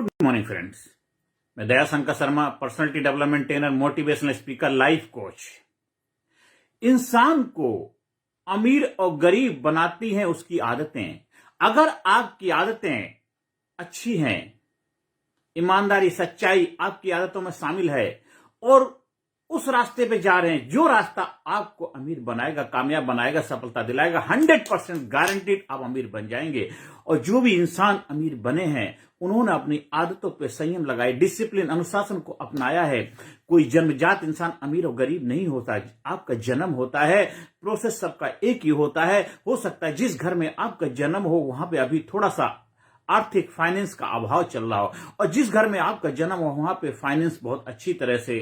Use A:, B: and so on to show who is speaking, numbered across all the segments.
A: Good morning friends. मैं Dayashankar Sharma, personality development trainer, motivational speaker, life coach. इंसान को अमीर और गरीब बनाती हैं उसकी आदतें। अगर आपकी आदतें अच्छी हैं, ईमानदारी, सच्चाई आपकी आदतों में शामिल है और उस रास्ते पे जा रहे हैं जो रास्ता आपको अमीर बनाएगा, कामयाब बनाएगा, सफलता दिलाएगा, 100% गारंटीड आप अमीर बन जाएंगे। और जो भी इंसान अमीर बने हैं उन्होंने अपनी आदतों पे संयम लगाए, डिसिप्लिन, अनुशासन को अपनाया है। कोई जन्मजात इंसान अमीर और गरीब नहीं होता, आपका जन्म होता है, प्रोसेस सबका एक ही होता है। हो सकता है जिस घर में आपका जन्म हो वहां पे अभी थोड़ा सा आर्थिक फाइनेंस का अभाव चल रहा हो, और जिस घर में आपका जन्म हो वहां पे फाइनेंस बहुत अच्छी तरह से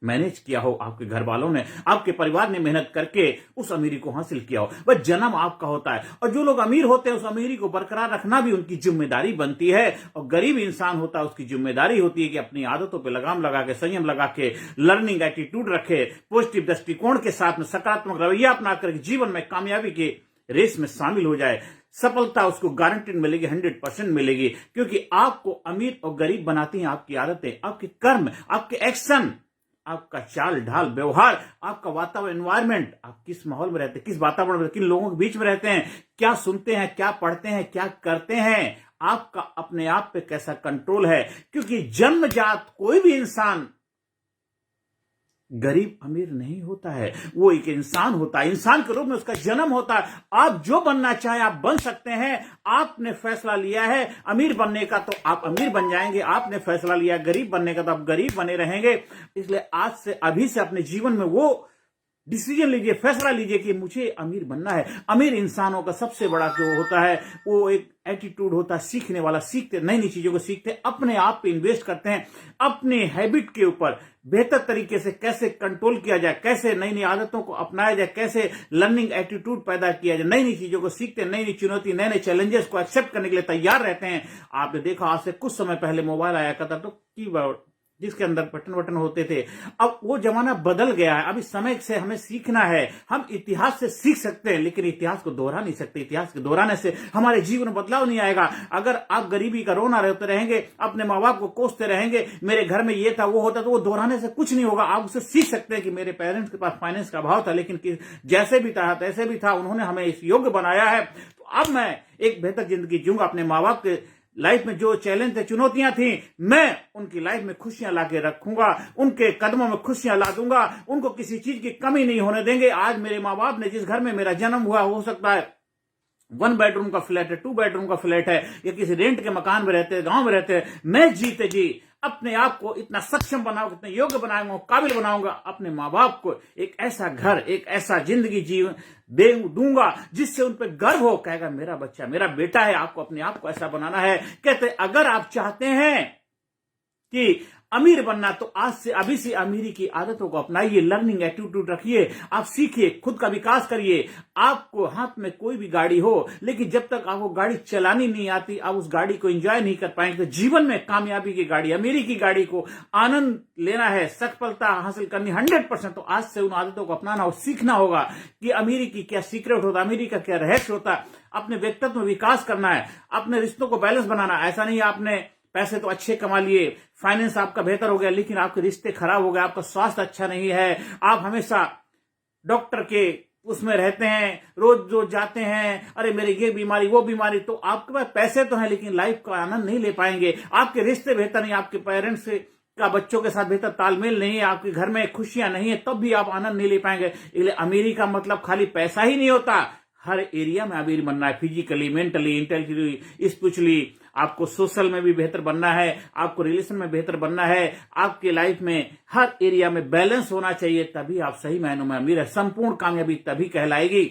A: मैनेज किया हो, आपके घर वालों ने, आपके परिवार ने मेहनत करके उस अमीरी को हासिल किया हो, वह जन्म आपका होता है। और जो लोग अमीर होते हैं उस अमीरी को बरकरार रखना भी उनकी जिम्मेदारी बनती है। और गरीब इंसान होता है उसकी जिम्मेदारी होती है कि अपनी आदतों पे लगाम लगा के, संयम लगा के, लर्निंग एटीट्यूड रखे, पॉजिटिव दृष्टिकोण के साथ में सकारात्मक रवैया अपना करके जीवन में कामयाबी के रेस में शामिल हो जाए। सफलता उसको गारंटीड मिलेगी, 100% मिलेगी। क्योंकि आपको अमीर और गरीब बनाती हैं आपकी आदतें, आपके कर्म, आपके एक्शन, आपका चाल ढाल, व्यवहार, आपका वातावरण, एनवायरमेंट, आप किस माहौल में रहते हैं, किस वातावरण में, किन लोगों के बीच में रहते हैं, क्या सुनते हैं, क्या पढ़ते हैं, क्या करते हैं, आपका अपने आप पे कैसा कंट्रोल है। क्योंकि जन्मजात कोई भी इंसान गरीब अमीर नहीं होता है, वो एक इंसान होता है, इंसान के रूप में उसका जन्म होता है। आप जो बनना चाहे आप बन सकते हैं। आपने फैसला लिया है अमीर बनने का तो आप अमीर बन जाएंगे, आपने फैसला लिया गरीब बनने का तो आप गरीब बने रहेंगे। इसलिए आज से, अभी से अपने जीवन में वो डिसीजन लीजिए, फैसला लीजिए कि मुझे अमीर बनना है। अमीर इंसानों का सबसे बड़ा जो होता है वो एक एटीट्यूड होता है, सीखने वाला, सीखते, नई नई चीजों को सीखते, अपने आप पे इन्वेस्ट करते हैं, अपने हैबिट के ऊपर बेहतर तरीके से कैसे कंट्रोल किया जाए, कैसे नई नई आदतों को अपनाया जाए, कैसे लर्निंग एटीट्यूड पैदा किया जाए, नई नई चीजों को सीखते, नई नई चुनौती, नए नए चैलेंजेस को एक्सेप्ट करने के लिए तैयार रहते हैं। आपने देखा आज से कुछ समय पहले मोबाइल आया करता तो कीबोर्ड जिसके अंदर बटन होते थे, अब वो जमाना बदल गया है। अब इस समय से हमें सीखना है। हम इतिहास से सीख सकते हैं लेकिन इतिहास को दोहरा नहीं सकते। इतिहास के दोहराने से हमारे जीवन में बदलाव नहीं आएगा। अगर आप गरीबी का रोना रहते रहेंगे, अपने माँ बाप को कोसते रहेंगे, मेरे घर में ये था वो होता, तो वो दोहराने से कुछ नहीं होगा। आप उससे सीख सकते हैं कि मेरे पेरेंट्स के पास फाइनेंस का अभाव था लेकिन जैसे भी था तैसे भी था, उन्होंने हमें इस योग्य बनाया है, तो अब मैं एक बेहतर जिंदगी जीऊंगा। अपने माँ बाप के लाइफ में जो चैलेंज थे, चुनौतियां थी, मैं उनकी लाइफ में खुशियां लाके रखूंगा, उनके कदमों में खुशियां ला दूंगा, उनको किसी चीज की कमी नहीं होने देंगे। आज मेरे माँ बाप ने जिस घर में मेरा जन्म हुआ, हो सकता है 1 बेडरूम का फ्लैट है, 2 बेडरूम का फ्लैट है, या किसी रेंट के मकान में रहते हैं, गांव में रहते हैं, मैं जीते जी अपने आप को इतना सक्षम बनाऊंगा, इतना योग्य बनाऊंगा, काबिल बनाऊंगा, अपने माँ बाप को एक ऐसा घर, एक ऐसा जिंदगी जीवन दूंगा जिससे उन पर गर्व हो, कहेगा मेरा बच्चा, मेरा बेटा है। आपको अपने आप को ऐसा बनाना है। कहते अगर आप चाहते हैं कि अमीर बनना तो आज से, अभी से अमीरी की आदतों को अपनाइए, लर्निंग एटीट्यूड रखिए, आप सीखिए, खुद का विकास करिए। आपको हाथ में कोई भी गाड़ी हो लेकिन जब तक आपको गाड़ी चलानी नहीं आती, आप उस गाड़ी को एंजॉय नहीं कर पाएंगे। तो जीवन में कामयाबी की गाड़ी, अमीरी की गाड़ी को आनंद लेना है, सफलता हासिल करनी 100%, तो आज से उन आदतों को अपनाना और सीखना होगा कि अमीरी की क्या सीक्रेट होता है, अमीरी का क्या रहस्य होता है। अपने व्यक्तित्व में विकास करना है, अपने रिश्तों को बैलेंस बनाना। ऐसा नहीं आपने पैसे तो अच्छे कमा लिए, फाइनेंस आपका बेहतर हो गया लेकिन आपके रिश्ते खराब हो गए, आपका स्वास्थ्य अच्छा नहीं है, आप हमेशा डॉक्टर के उसमें रहते हैं, रोज रोज जाते हैं, अरे मेरी ये बीमारी वो बीमारी, तो आपके पास पैसे तो हैं लेकिन लाइफ का आनंद नहीं ले पाएंगे। आपके रिश्ते बेहतर नहीं, आपके पेरेंट्स का बच्चों के साथ बेहतर तालमेल नहीं है, आपके घर में खुशियां नहीं है, तब भी आप आनंद नहीं ले पाएंगे। इसलिए अमीरी का मतलब खाली पैसा ही नहीं होता, हर एरिया में अमीर बनना है, फिजिकली, मेंटली, इंटेलेक्चुअली, स्पिरिचुअली। आपको सोशल में भी बेहतर बनना है, आपको रिलेशन में बेहतर बनना है, आपके लाइफ में हर एरिया में बैलेंस होना चाहिए, तभी आप सही मायनों में अमीर है। संपूर्ण कामयाबी तभी कहलाएगी।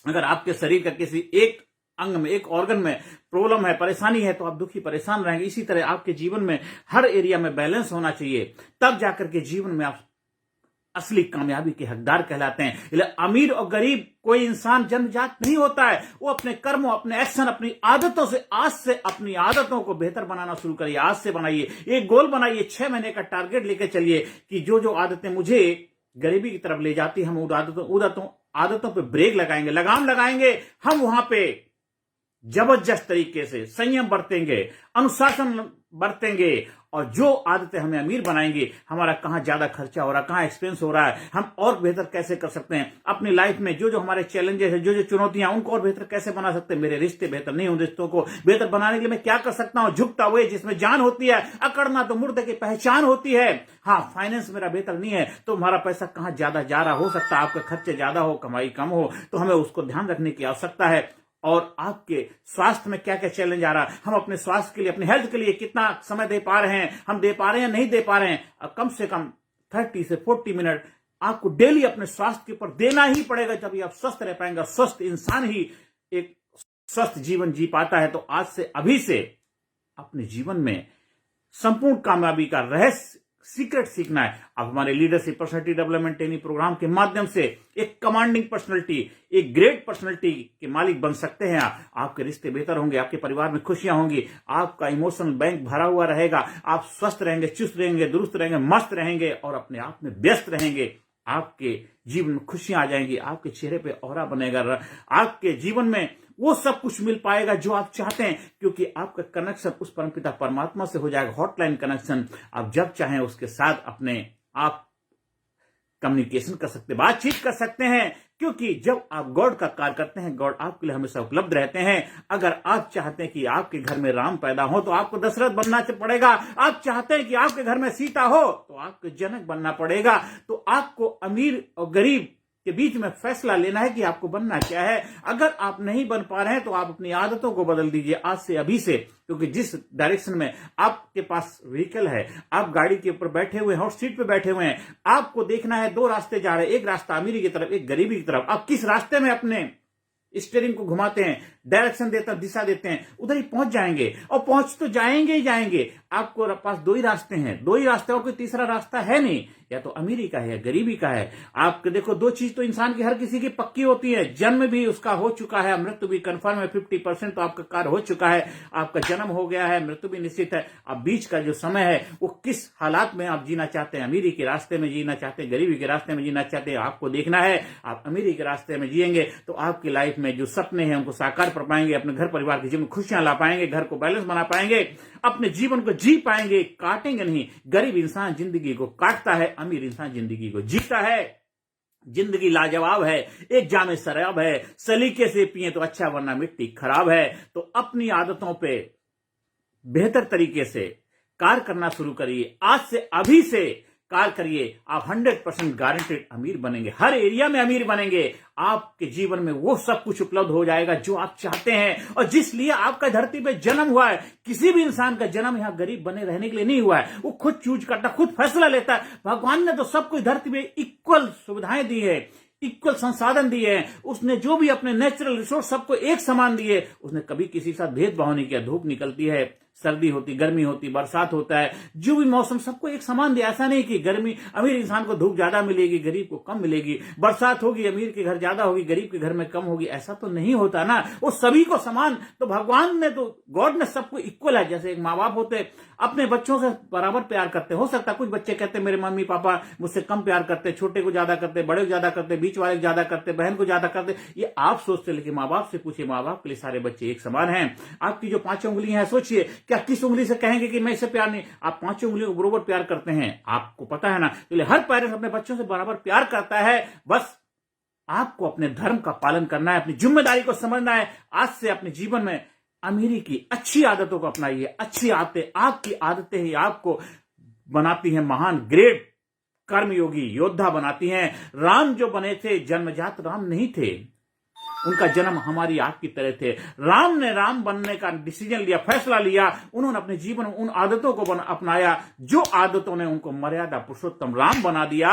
A: अगर आपके शरीर का किसी एक अंग में, एक ऑर्गन में प्रॉब्लम है, परेशानी है, तो आप दुखी परेशान रहेंगे। इसी तरह आपके जीवन में हर एरिया में बैलेंस होना चाहिए, तब जाकर के जीवन में आप असली कामयाबी के हकदार कहलाते हैं। इसलिए अमीर और गरीब कोई इंसान जन्मजात नहीं होता है, वो अपने कर्मों, अपने एक्शन, अपनी आदतों से, आज से अपनी आदतों को बेहतर बनाना शुरू करिए। आज से बनाइए, एक गोल बनाइए, 6 महीने का टारगेट लेकर चलिए कि जो जो आदतें मुझे गरीबी की तरफ ले जाती, हम उन आदतों पे ब्रेक लगाएंगे, लगाम लगाएंगे, हम वहां पे जबरदस्त तरीके से संयम बरतेंगे, अनुशासन बरतेंगे और जो आदतें हमें अमीर बनाएंगी, हमारा कहां ज्यादा खर्चा हो रहा है, कहां एक्सपेंस हो रहा है, हम और बेहतर कैसे कर सकते हैं अपनी लाइफ में, जो जो हमारे चैलेंजेस है, जो जो चुनौतियां, उनको और बेहतर कैसे बना सकते हैं, मेरे रिश्ते बेहतर नहीं, उन रिश्तों को बेहतर बनाने के लिए मैं क्या कर सकता हूं, झुकता हुए जिसमें जान होती है, अकड़ना तो मुर्दे की पहचान होती है। हाँ, फाइनेंस मेरा बेहतर नहीं है तो हमारा पैसा कहां ज्यादा जा रहा हो सकता है, आपका खर्चे ज्यादा हो, कमाई कम हो, तो हमें उसको ध्यान रखने की आवश्यकता है। और आपके स्वास्थ्य में क्या क्या चैलेंज आ रहा है, हम अपने स्वास्थ्य के लिए, अपने हेल्थ के लिए कितना समय दे पा रहे हैं, हम दे पा रहे हैं या नहीं दे पा रहे हैं। कम से कम 30 से 40 मिनट आपको डेली अपने स्वास्थ्य के ऊपर देना ही पड़ेगा, तभी आप स्वस्थ रह पाएंगे। स्वस्थ इंसान ही एक स्वस्थ जीवन जी पाता है। तो आज से, अभी से अपने जीवन में संपूर्ण कामयाबी का रहस्य, सीक्रेट सीखना है। आप हमारे leadership personality development training programme के माध्यम से एक कमांडिंग पर्सनालिटी, एक ग्रेट पर्सनालिटी के मालिक बन सकते हैं। आपके रिश्ते बेहतर होंगे, आपके परिवार में खुशियां होंगी, आपका इमोशनल बैंक भरा हुआ रहेगा, आप स्वस्थ रहेंगे, चुस्त रहेंगे, दुरुस्त रहेंगे, मस्त रहेंगे और अपने आप में व्यस्त रहेंगे। आपके जीवन में खुशियां आ जाएंगी, आपके चेहरे पे ऑरा बनेगा, आपके जीवन में वो सब कुछ मिल पाएगा जो आप चाहते हैं, क्योंकि आपका कनेक्शन उस परमपिता परमात्मा से हो जाएगा, हॉटलाइन कनेक्शन। आप जब चाहें उसके साथ अपने आप कम्युनिकेशन कर सकते, बातचीत कर सकते हैं, क्योंकि जब आप गॉड का कार्य करते हैं, गॉड आपके लिए हमेशा उपलब्ध रहते हैं। अगर आप चाहते हैं कि आपके घर में राम पैदा हो तो आपको दशरथ बनना पड़ेगा। आप चाहते हैं कि आपके घर में सीता हो तो आपको जनक बनना पड़ेगा। तो आपको अमीर और गरीब के बीच में फैसला लेना है कि आपको बनना क्या है। अगर आप नहीं बन पा रहे हैं तो आप अपनी आदतों को बदल दीजिए आज से, अभी से, क्योंकि जिस डायरेक्शन में आपके पास व्हीकल है, आप गाड़ी के ऊपर बैठे हुए हैं और सीट पे बैठे हुए हैं, आपको देखना है दो रास्ते जा रहे हैं, एक रास्ता अमीरी की तरफ, एक गरीबी की तरफ। आप किस रास्ते में अपने स्टीयरिंग को घुमाते हैं, डायरेक्शन देते हैं, दिशा देते हैं, उधर ही पहुंच जाएंगे। और पहुंच तो जाएंगे ही जाएंगे। आपको पास दो ही रास्ते हैं, दो ही रास्ते, और कोई तीसरा रास्ता है नहीं, या तो अमीरी का है या गरीबी का है। आप देखो, दो चीज तो इंसान की हर किसी की पक्की होती है, जन्म भी उसका हो चुका है, मृत्यु भी कंफर्म है, 50% तो आपका कार्य हो चुका है, आपका जन्म हो गया है, मृत्यु भी निश्चित है। अब बीच का जो समय है वो किस हालात में आप जीना चाहते हैं, अमीरी के रास्ते में जीना चाहते हैं, गरीबी के रास्ते में जीना चाहते हैं, आपको देखना है। आप अमीरी के रास्ते में जिएंगे तो आपकी लाइफ में जो सपने हैं उनको साकार कर पाएंगे, अपने घर परिवार के जीवन में खुशियां ला पाएंगे, घर को बैलेंस बना पाएंगे, अपने जीवन को जी पाएंगे, काटेंगे नहीं। गरीब इंसान जिंदगी को काटता है, अमीर इंसान जिंदगी को जीता है। जिंदगी लाजवाब है, एक जामे शराब है, सलीके से पिए तो अच्छा वरना मिट्टी खराब है। तो अपनी आदतों पे बेहतर तरीके से कार्य करना शुरू करिए, आज से, अभी से कार्य करिए। आप 100% गारंटेड अमीर बनेंगे, हर एरिया में अमीर बनेंगे। आपके जीवन में वो सब कुछ उपलब्ध हो जाएगा जो आप चाहते हैं और जिस लिए आपका धरती पे जन्म हुआ है। किसी भी इंसान का जन्म यहां गरीब बने रहने के लिए नहीं हुआ है, वो खुद चूज करता, खुद फैसला लेता है। भगवान ने तो सबको धरती पे इक्वल सुविधाएं दी है, इक्वल संसाधन दिए हैं। उसने जो भी अपने नेचुरल रिसोर्स सबको एक समान दिए, उसने कभी किसी के साथ भेदभाव नहीं किया। धूप निकलती है, सर्दी होती, गर्मी होती, बरसात होता है, जो भी मौसम सबको एक समान दिया। ऐसा नहीं कि गर्मी, अमीर इंसान को धूप ज्यादा मिलेगी, गरीब को कम मिलेगी, बरसात होगी, अमीर के घर ज्यादा होगी, गरीब के घर में कम होगी, ऐसा तो नहीं होता ना। वो सभी को समान, तो भगवान ने तो, गॉड ने सबको इक्वल है। जैसे एक माँ बाप होते अपने बच्चों से बराबर प्यार करते, हो सकता है कुछ बच्चे कहते मेरे मम्मी पापा मुझसे कम प्यार करते, छोटे को ज्यादा करते, बड़े को ज्यादा करते, बीच वाले को ज्यादा करते, बहन को ज्यादा करते, ये आप सोचते। लेकिन माँ बाप से पूछिए, माँ बाप के लिए सारे बच्चे एक समान हैं। आपकी जो 5 उंगलियां हैं, सोचिए क्या किस उंगली से कहेंगे कि मैं इससे प्यार नहीं? आप 5 उंगलियों को बराबर प्यार करते हैं, आपको पता है ना। इसलिए हर पेरेंट्स अपने बच्चों से बराबर प्यार करता है। बस आपको अपने धर्म का पालन करना है, अपनी जिम्मेदारी को समझना है। आज से अपने जीवन में अमीरी की अच्छी आदतों को अपनाइए। अच्छी आदतें, आपकी आदतें ही आपको बनाती हैं महान, ग्रेट कर्मयोगी योद्धा बनाती हैं। राम जो बने थे, जन्मजात राम नहीं थे, उनका जन्म हमारी आपकी तरह थे। राम ने राम बनने का डिसीजन लिया, फैसला लिया। उन्होंने अपने जीवन में उन आदतों को अपनाया जो आदतों ने उनको मर्यादा पुरुषोत्तम राम बना दिया।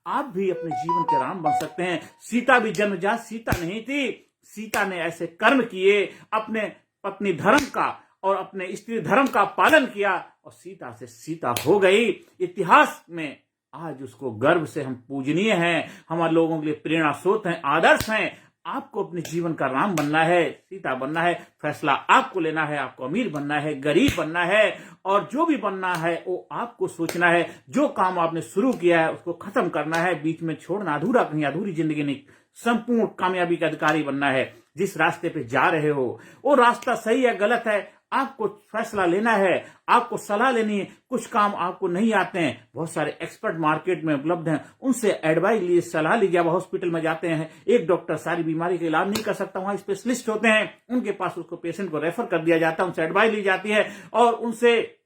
A: आप भी अपने जीवन के राम बन सकते हैं। सीता भी जन्मजात सीता नहीं थी। सीता ने ऐसे कर्म किए, अपने पत्नी धर्म का और अपने स्त्री धर्म का पालन किया और सीता से सीता हो गई। इतिहास में आज उसको गर्व से हम पूजनीय हैं, हमारे लोगों के लिए प्रेरणा स्रोत हैं, आदर्श हैं। आपको अपने जीवन का राम बनना है, सीता बनना है। फैसला आपको लेना है। आपको अमीर बनना है, गरीब बनना है, और जो भी बनना है वो आपको सोचना है। जो काम आपने शुरू किया है उसको खत्म करना है, बीच में छोड़ना, अधूरा, कहीं अधूरी जिंदगी नहीं, संपूर्ण कामयाबी का अधिकारी बनना है। जिस रास्ते पे जा रहे हो वो रास्ता सही है गलत है, आपको फैसला लेना है, आपको सलाह लेनी है। कुछ काम आपको नहीं आते हैं, बहुत सारे एक्सपर्ट मार्केट में उपलब्ध हैं, उनसे एडवाइस लीजिए, सलाह लीजिए। आप हॉस्पिटल में जाते हैं, एक डॉक्टर सारी बीमारी का इलाज नहीं कर सकता, वहां स्पेशलिस्ट होते हैं, उनके पास उसको पेशेंट को रेफर कर दिया जाता है, उनसे एडवाइस ली जाती है और उनसे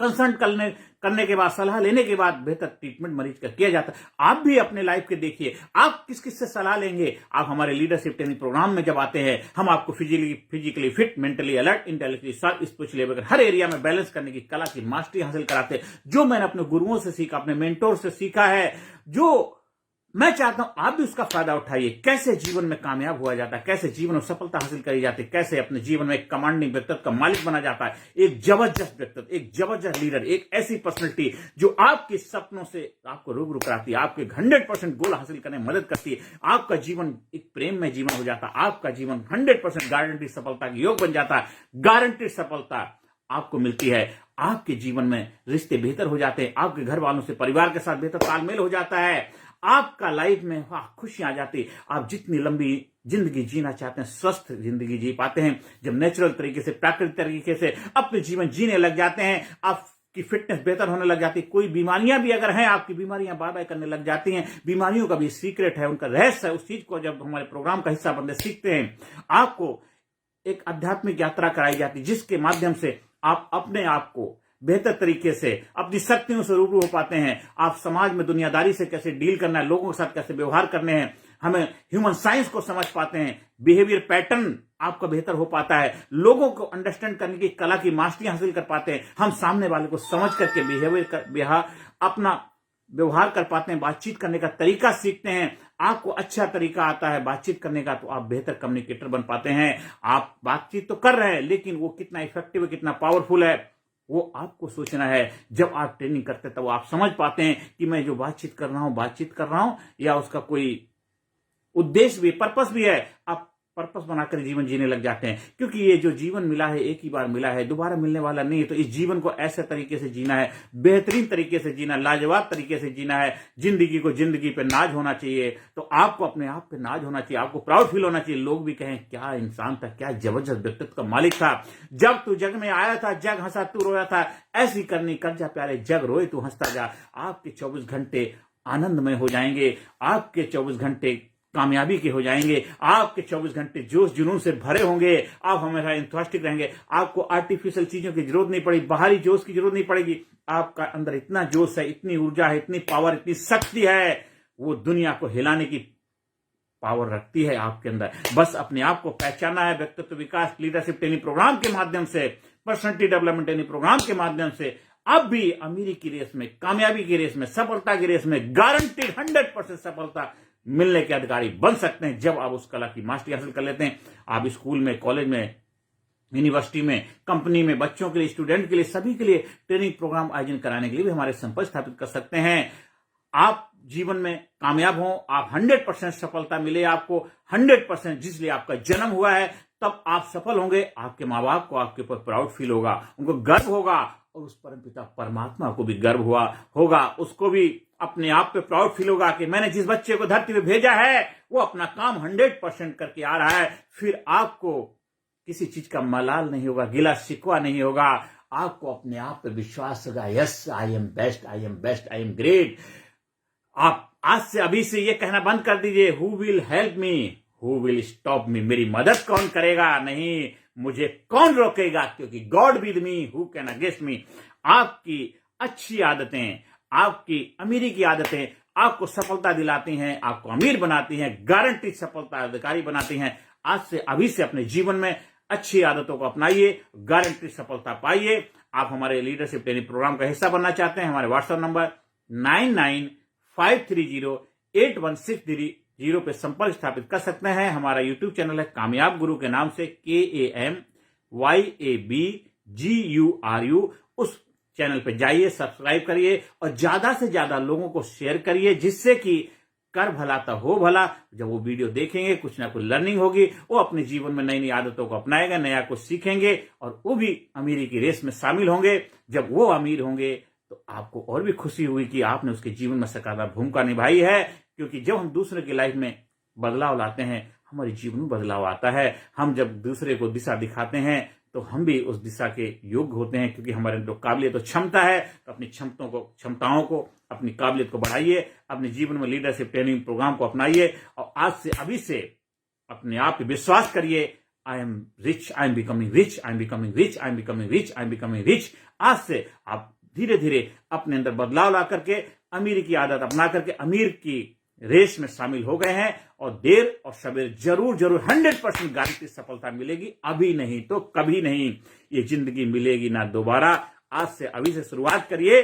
A: कंसल्ट करने के बाद, सलाह लेने के बाद बेहतर ट्रीटमेंट मरीज का किया जाता है। आप भी अपने लाइफ के देखिए, आप किस किस से सलाह लेंगे। आप हमारे लीडरशिप ट्रेनिंग प्रोग्राम में जब आते हैं, हम आपको physically fit, mentally alert, intellectually sharp, spiritually हर एरिया में बैलेंस करने की कला की मास्टरी हासिल कराते हैं। जो मैंने अपने गुरुओं से सीखा, अपने मेंटोर से सीखा है, जो मैं चाहता हूं आप भी उसका फायदा उठाइए। कैसे जीवन में कामयाब हुआ जाता है, कैसे जीवन में सफलता हासिल करी जाती है, कैसे अपने जीवन में एक कमांडिंग व्यक्तित्व का मालिक बना जाता है, एक जबरदस्त व्यक्तित्व, एक जबरदस्त लीडर, एक ऐसी पर्सनैलिटी जो आपके सपनों से आपको रूबरू कराती है, आपके 100% गोल हासिल करने में मदद करती है। आपका जीवन एक प्रेम में जीवन हो जाता है, आपका जीवन 100% गारंटी सफलता के योग बन जाता है। गारंटी सफलता आपको मिलती है, आपके जीवन में रिश्ते बेहतर हो जाते हैं, आपके घर वालों से, परिवार के साथ बेहतर तालमेल हो जाता है, आपका लाइफ में खुशियां आ जाती। आप जितनी लंबी जिंदगी जीना चाहते हैं, स्वस्थ जिंदगी जी पाते हैं जब नेचुरल तरीके से, प्राकृतिक तरीके से अपने जीवन जीने लग जाते हैं। आपकी फिटनेस बेहतर होने लग जाती है। कोई बीमारियां भी अगर हैं, आपकी बीमारियां बाय बाय करने लग जाती हैं। बीमारियों का भी सीक्रेट है, उनका रहस्य है। उस चीज को जब हमारे प्रोग्राम का हिस्सा बनते सीखते हैं, आपको एक आध्यात्मिक यात्रा कराई जाती है जिसके माध्यम से आप अपने आप को बेहतर तरीके से अपनी शक्तियों से रूबरू हो पाते हैं। आप समाज में दुनियादारी से कैसे डील करना है, लोगों के साथ कैसे व्यवहार करने हैं, हमें ह्यूमन साइंस को समझ पाते हैं। बिहेवियर पैटर्न आपका बेहतर हो पाता है, लोगों को अंडरस्टैंड करने की कला की मास्टरी हासिल कर पाते हैं। हम सामने वाले को समझ करके अपना व्यवहार कर पाते हैं, बातचीत करने का तरीका सीखते हैं। आपको अच्छा तरीका आता है बातचीत करने का, तो आप बेहतर कम्युनिकेटर बन पाते हैं। आप बातचीत तो कर रहे हैं, लेकिन वो कितना इफेक्टिव है, कितना पावरफुल है, वो आपको सोचना है। जब आप ट्रेनिंग करते हैं तब आप समझ पाते हैं कि मैं जो बातचीत कर रहा हूं या उसका कोई उद्देश्य भी, पर्पस भी है। आप पर्पस बनाकर जीवन जीने लग जाते हैं, क्योंकि ये जो जीवन मिला है एक ही बार मिला है, दोबारा मिलने वाला नहीं है। तो इस जीवन को ऐसे तरीके से जीना है, बेहतरीन तरीके से जीना, लाजवाब तरीके से जीना है। जिंदगी को जिंदगी पे नाज होना चाहिए। तो आपको अपने आप पे नाज होना चाहिए, आपको प्राउड फील होना चाहिए। लोग भी कहें क्या इंसान था, क्या जबरदस्त व्यक्तित्व का मालिक था। जब तू जग में आया था, जग हंसा तू रोया था, ऐसी करनी कर जा प्यारे, जग रोए तू हंसता जा। आपके 24 घंटे आनंदमय हो जाएंगे, आपके 24 घंटे कामयाबी के हो जाएंगे, आपके 24 घंटे जोश जुनून से भरे होंगे। आप हमेशा इंथुसियास्टिक रहेंगे, आपको आर्टिफिशियल चीजों की जरूरत नहीं पड़ेगी, बाहरी जोश की जरूरत नहीं पड़ेगी। आपका अंदर इतना जोश है, इतनी ऊर्जा है, इतनी पावर, इतनी शक्ति है, वो दुनिया को हिलाने की पावर रखती है आपके अंदर। बस अपने आप को पहचाना है। व्यक्तित्व विकास लीडरशिप ट्रेनिंग प्रोग्राम के माध्यम से, पर्सनैलिटी डेवलपमेंट ट्रेनिंग प्रोग्राम के माध्यम से आप भी अमीरी की रेस में, कामयाबी की रेस में, सफलता की रेस में गारंटीड 100% सफलता मिलने के अधिकारी बन सकते हैं जब आप उस कला की मास्टरी हासिल कर लेते हैं। आप स्कूल में, कॉलेज में, यूनिवर्सिटी में, कंपनी में, बच्चों के लिए, स्टूडेंट के लिए, सभी के लिए ट्रेनिंग प्रोग्राम आयोजन कराने के लिए भी हमारे संपर्क स्थापित कर सकते हैं। आप जीवन में कामयाब हो, आप 100% सफलता मिले आपको, 100% जिसलिए आपका जन्म हुआ है, तब आप सफल होंगे। आपके माँ बाप को आपके ऊपर प्राउड फील होगा, उनको गर्व होगा, और उस परमपिता परमात्मा को भी गर्व होगा। उसको भी अपने आप पे प्राउड फील होगा कि मैंने जिस बच्चे को धरती पे भेजा है वो अपना काम 100% करके आ रहा है। फिर आपको किसी चीज का मलाल नहीं होगा, गिला शिकवा नहीं होगा। आपको अपने आप पे विश्वास होगा, yes I am best, I am best, I am great. आप आज से अभी से ये कहना बंद कर दीजिए, who will help me, who will stop me, मेरी मदद कौन करेगा, नहीं मुझे कौन रोकेगा, क्योंकि God with me, who can against me. आपकी अच्छी आदतें, आपकी अमीरी की आदतें आपको सफलता दिलाती हैं, आपको अमीर बनाती हैं, गारंटी सफलता अधिकारी बनाती हैं। आज से अभी से अपने जीवन में अच्छी आदतों को अपनाइए, गारंटी सफलता पाइए। आप हमारे लीडरशिप ट्रेनिंग प्रोग्राम का हिस्सा बनना चाहते हैं, हमारे व्हाट्सएप नंबर 9953081630 पे संपर्क स्थापित कर सकते हैं। हमारा यूट्यूब चैनल है कामयाब गुरु के नाम से, KAMYABGURU। उस चैनल पे जाइए, सब्सक्राइब करिए और ज्यादा से ज्यादा लोगों को शेयर करिए, जिससे कि कर भला तो हो भला। जब वो वीडियो देखेंगे कुछ ना कुछ लर्निंग होगी, वो अपने जीवन में नई नई आदतों को अपनाएगा, नया कुछ सीखेंगे और वो भी अमीरी की रेस में शामिल होंगे। जब वो अमीर होंगे तो आपको और भी खुशी हुई कि आपने उसके जीवन में सकारात्मक भूमिका निभाई है। क्योंकि जब हम दूसरे की लाइफ में बदलाव लाते हैं, हमारे जीवन में बदलाव आता है। हम जब दूसरे को दिशा दिखाते हैं तो हम भी उस दिशा के योग्य होते हैं, क्योंकि हमारे अंदर काबिलियत और क्षमता है। तो अपनी क्षमताओं को अपनी काबिलियत को बढ़ाइए, अपने जीवन में लीडरशिप ट्रेनिंग प्रोग्राम को अपनाइए और आज से अभी से अपने आप पे विश्वास करिए। I am rich, I am becoming rich, I am becoming rich, I am becoming rich, I am becoming rich. आज से आप धीरे धीरे अपने अंदर बदलाव ला करके अमीरी की आदत अपना करके अमीर की रेस में शामिल हो गए हैं और देर और सवेर जरूर 100% गारंटी सफलता मिलेगी। अभी नहीं तो कभी नहीं, ये जिंदगी मिलेगी ना दोबारा। आज से अभी से शुरुआत करिए।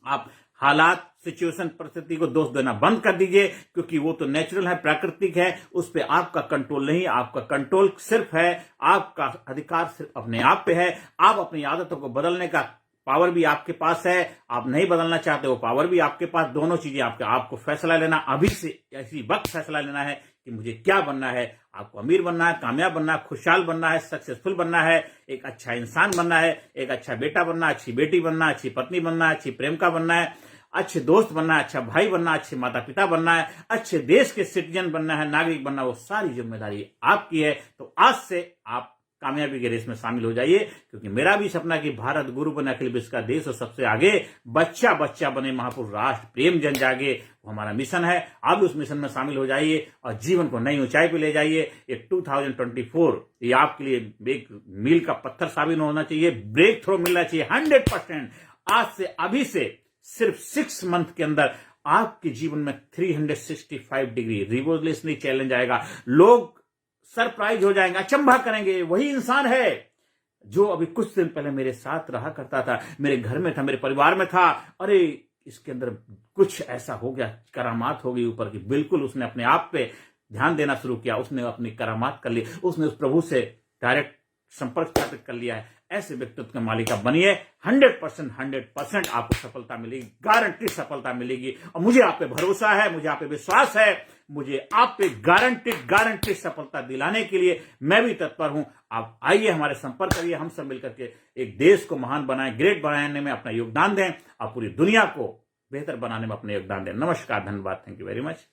A: आप हालात, सिचुएशन, परिस्थिति को दोष देना बंद कर दीजिए, क्योंकि वो तो नेचुरल है, प्राकृतिक है, उस पर आपका कंट्रोल नहीं। आपका कंट्रोल सिर्फ है, आपका अधिकार सिर्फ अपने आप पे है। आप अपनी आदतों को बदलने का पावर भी आपके पास है, आप नहीं बदलना चाहते वो पावर भी आपके पास। दोनों चीजें आपको फैसला लेना अभी से, ऐसी वक्त फैसला लेना है कि मुझे क्या बनना है। आपको अमीर बनना है, कामयाब बनना है, खुशहाल बनना है, सक्सेसफुल बनना है, एक अच्छा इंसान बनना है, एक अच्छा बेटा बनना है, अच्छी बेटी बनना है, अच्छी पत्नी बनना है, अच्छी प्रेमिका बनना है, अच्छे दोस्त बनना है, अच्छा भाई बनना है, अच्छे माता पिता बनना है, अच्छे देश के सिटीजन बनना है, नागरिक बनना है। वो सारी जिम्मेदारी आपकी है। तो आज से आप कामयाबी के रेस में शामिल हो जाइए, क्योंकि मेरा भी सपना कि भारत गुरु बने, अखिल विश्व का देश और सबसे आगे बच्चा बच्चा बने, महापुरुष राष्ट्र प्रेम जन जागे, वो हमारा मिशन है। आप उस मिशन में शामिल हो जाइए और जीवन को नई ऊंचाई पे ले जाइए। ये 2024 ये आपके लिए एक मील का पत्थर साबित होना चाहिए, ब्रेक थ्रू मिलना चाहिए 100%। आज से अभी से सिर्फ 6 मंथ के अंदर आपके जीवन में 365 डिग्री रिवोल्यूशनरी चैलेंज आएगा। लोग सरप्राइज हो जाएंगे, अचंभा करेंगे, वही इंसान है जो अभी कुछ दिन पहले मेरे साथ रहा करता था, मेरे घर में था, मेरे परिवार में था। अरे इसके अंदर कुछ ऐसा हो गया, करामात हो गई ऊपर की। बिल्कुल उसने अपने आप पे ध्यान देना शुरू किया, उसने अपनी करामात कर ली, उसने उस प्रभु से डायरेक्ट संपर्क स्थापित कर लिया है। ऐसे व्यक्तित्व के मालिक आप बनिए। 100% आपको सफलता मिलेगी, गारंटी सफलता मिलेगी। और मुझे आप पे भरोसा है, मुझे आप पे विश्वास है, मुझे आप पे गारंटी सफलता दिलाने के लिए मैं भी तत्पर हूं। आप आइए, हमारे संपर्क करिए, हम सब मिलकर के एक देश को महान बनाएं, ग्रेट बनाने में अपना योगदान दें और पूरी दुनिया को बेहतर बनाने में अपना योगदान दें। नमस्कार, धन्यवाद, थैंक यू वेरी मच।